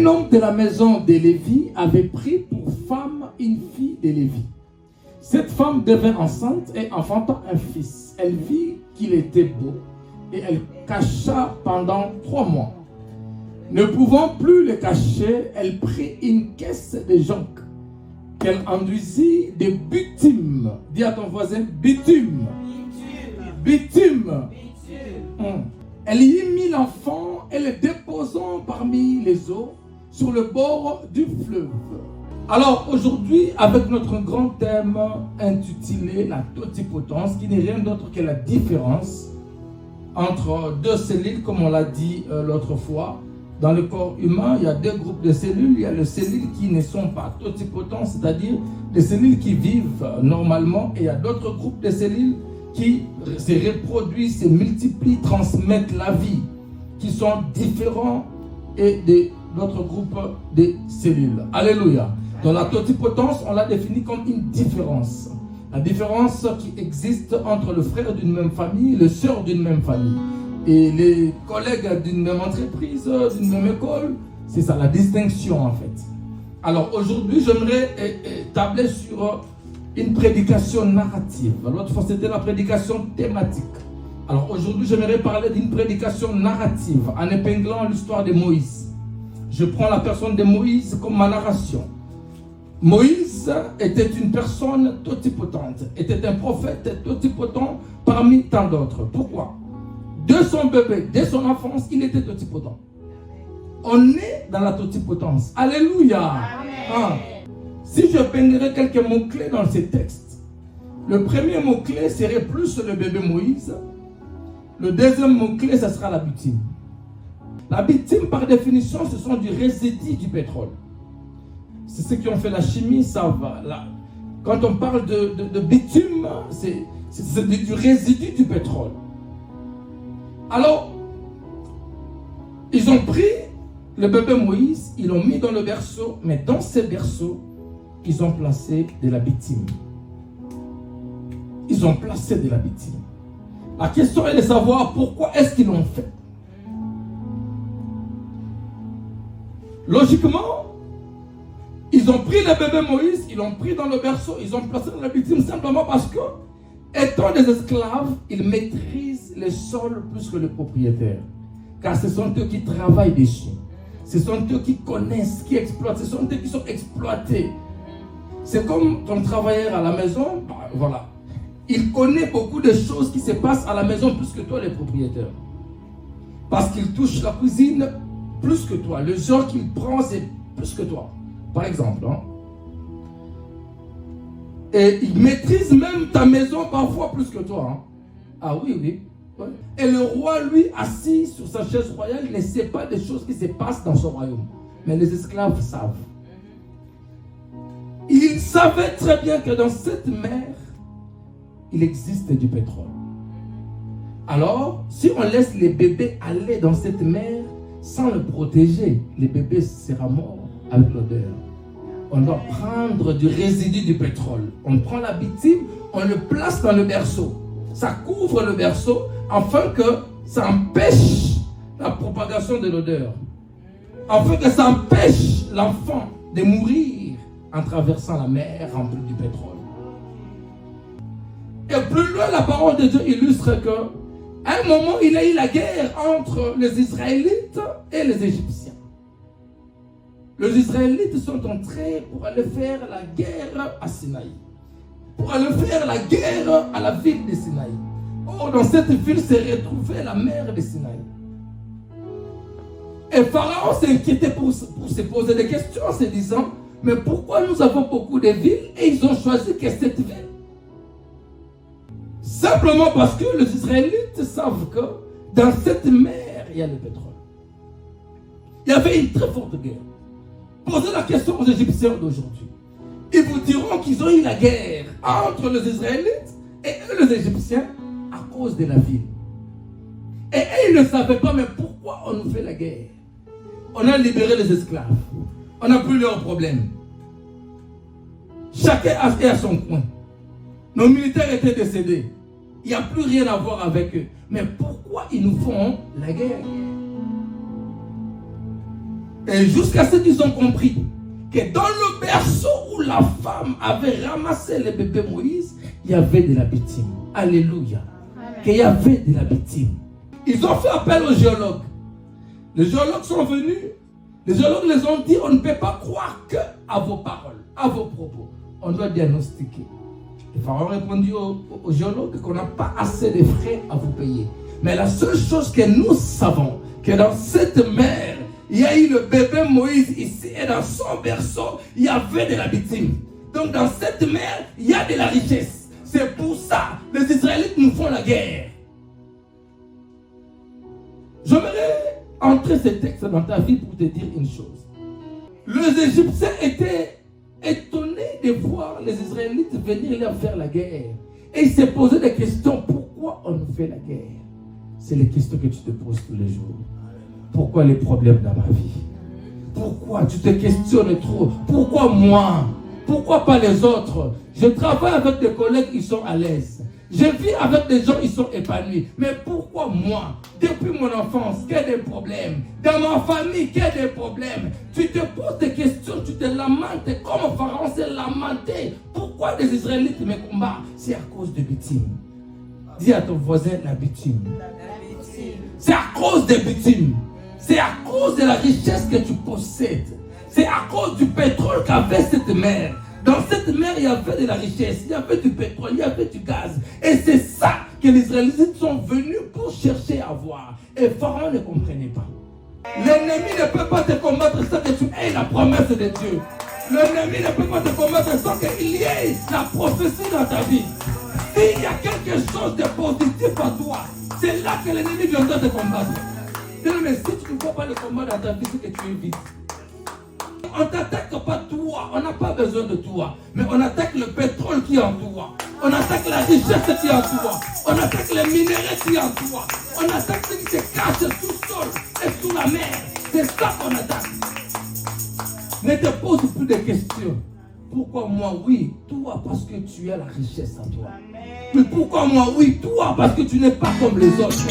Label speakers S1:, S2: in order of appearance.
S1: Un homme de la maison de Lévi avait pris pour femme une fille de Lévi. Cette femme devint enceinte et enfanta un fils. Elle vit qu'il était beau et elle cacha pendant 3 mois. Ne pouvant plus le cacher, elle prit une caisse de jonc qu'elle enduisit de bitume. Dis à ton voisin, bitume. Bitume. Elle y mit l'enfant et le déposant parmi les eaux sur le bord du fleuve. Alors aujourd'hui, avec notre grand thème intitulé la totipotence, qui n'est rien d'autre que la différence entre 2 cellules, comme on l'a dit l'autre fois. Dans le corps humain, il y a 2 groupes de cellules. Il y a les cellules qui ne sont pas totipotentes, c'est-à-dire les cellules qui vivent normalement, et il y a d'autres groupes de cellules qui se reproduisent, se multiplient, transmettent la vie, qui sont différents et d'autres groupes de cellules. Alléluia. Dans la totipotence, on l'a défini comme une différence. La différence qui existe entre le frère d'une même famille et le sœur d'une même famille. Et les collègues d'une même entreprise, d'une même école, c'est ça la distinction en fait. Alors aujourd'hui, j'aimerais tabler sur une prédication narrative. L'autre fois, c'était la prédication thématique. Alors aujourd'hui, j'aimerais parler d'une prédication narrative en épinglant l'histoire de Moïse. Je prends la personne de Moïse comme ma narration. Moïse était une personne totipotente, était un prophète totipotent parmi tant d'autres. Pourquoi? De son bébé, dès son enfance, il était totipotent. On est dans la totipotence. Alléluia. Si je peignerais quelques mots-clés dans ces textes, le premier mot-clé serait plus le bébé Moïse. Le deuxième mot-clé, ce sera la bitume. La bitume, par définition, ce sont du résidu du pétrole. C'est ceux qui ont fait la chimie, ça va. Là, quand on parle de bitume, c'est du résidu du pétrole. Alors, ils ont pris le bébé Moïse, ils l'ont mis dans le berceau, mais dans ce berceau, ils ont placé de la bitume. Ils ont placé de la bitume. La question est de savoir pourquoi est-ce qu'ils l'ont fait. Logiquement, ils ont pris le bébé Moïse, ils l'ont pris dans le berceau, ils ont placé dans la bitume simplement parce que, étant des esclaves, ils maîtrisent le sol plus que le propriétaire. Car ce sont eux qui travaillent dessus. Ce sont eux qui connaissent, qui exploitent. Ce sont eux qui sont exploités. C'est comme ton travailleur à la maison, voilà. Il connaît beaucoup de choses qui se passent à la maison plus que toi, les propriétaires. Parce qu'il touche la cuisine plus que toi. Le genre qu'il prend, c'est plus que toi. Par exemple. Et il maîtrise même ta maison parfois plus que toi. Ah oui, oui. Ouais. Et le roi, lui, assis sur sa chaise royale, ne sait pas des choses qui se passent dans son royaume. Mais les esclaves savent. Il savait très bien que dans cette mer, il existe du pétrole. Alors, si on laisse les bébés aller dans cette mer sans le protéger, les bébés seront morts avec l'odeur. On doit prendre du résidu du pétrole. On prend la bitume, on le place dans le berceau. Ça couvre le berceau afin que ça empêche la propagation de l'odeur. Afin que ça empêche l'enfant de mourir en traversant la mer remplie du pétrole. Et plus loin, la parole de Dieu illustre que à un moment, il y a eu la guerre entre les Israélites et les Égyptiens. Les Israélites sont entrés pour aller faire la guerre à Sinaï. Pour aller faire la guerre à la ville de Sinaï. Or, dans cette ville s'est retrouvée la mer de Sinaï. Et Pharaon s'inquiétait pour se poser des questions en se disant, mais pourquoi nous avons beaucoup de villes et ils ont choisi que cette ville? Simplement parce que les Israélites savent que dans cette mer, il y a le pétrole. Il y avait une très forte guerre. Posez la question aux Égyptiens d'aujourd'hui. Ils vous diront qu'ils ont eu la guerre entre les Israélites et eux, les Égyptiens, à cause de la ville. Et eux, ils ne savaient pas, mais pourquoi on nous fait la guerre? On a libéré les esclaves. On n'a plus leurs problèmes. Chacun est à son coin. Nos militaires étaient décédés. Il n'y a plus rien à voir avec eux. Mais pourquoi ils nous font la guerre? Et jusqu'à ce qu'ils ont compris que dans le berceau où la femme avait ramassé le bébé Moïse, il y avait de la bitume. Alléluia. Qu'il y avait de la bitume. Ils ont fait appel aux géologues. Les géologues sont venus. Les géologues les ont dit, on ne peut pas croire que à vos paroles, à vos propos. On doit diagnostiquer. Le pharaon répondit aux géologues qu'on n'a pas assez de frais à vous payer. Mais la seule chose que nous savons, que dans cette mer, il y a eu le bébé Moïse ici et dans son berceau, il y avait de la bitume. Donc dans cette mer, il y a de la richesse. C'est pour ça que les Israélites nous font la guerre. J'aimerais entrer ce texte dans ta vie pour te dire une chose. Les Égyptiens étaient étonnés de voir les Israélites venir leur faire la guerre. Et ils se posaient des questions. Pourquoi on nous fait la guerre? C'est les questions que tu te poses tous les jours. Pourquoi les problèmes dans ma vie? Pourquoi tu te questionnes trop? Pourquoi moi? Pourquoi pas les autres? Je travaille avec des collègues, ils sont à l'aise. Je vis avec des gens, ils sont épanouis. Mais pourquoi moi? Depuis mon enfance, qu'il y a des problèmes. Dans ma famille, qu'il y a des problèmes. Tu te poses des questions, tu te lamentes. Comme Pharaon s'est lamenté. Pourquoi les Israélites me combattent? C'est à cause de bitume. Dis à ton voisin la bitume. C'est à cause des bitumes. C'est à cause de la richesse que tu possèdes. C'est à cause du pétrole qu'avait cette mer. Dans cette mer, il y avait de la richesse, il y avait du pétrole, il y avait du gaz. Et c'est ça que les Israélites sont venus pour chercher à voir. Et Pharaon ne comprenait pas. L'ennemi ne peut pas te combattre sans que tu aies la promesse de Dieu. L'ennemi ne peut pas te combattre sans qu'il y ait la prophétie dans ta vie. S'il y a quelque chose de positif à toi, c'est là que l'ennemi viendra te combattre. Mais si tu ne vois pas le combat dans ta vie, c'est que tu es vide. On ne t'attaque pas toi, on n'a pas besoin de toi, mais on attaque le pétrole qui est en toi, on attaque la richesse qui est en toi, on attaque les minéraux qui est en toi, on attaque ce qui se cache sous sol et sous la mer. C'est ça qu'on attaque. Ne te pose plus de questions. Pourquoi moi? Oui, toi parce que tu as la richesse en toi. Mais pourquoi moi? Oui, toi parce que tu n'es pas comme les autres.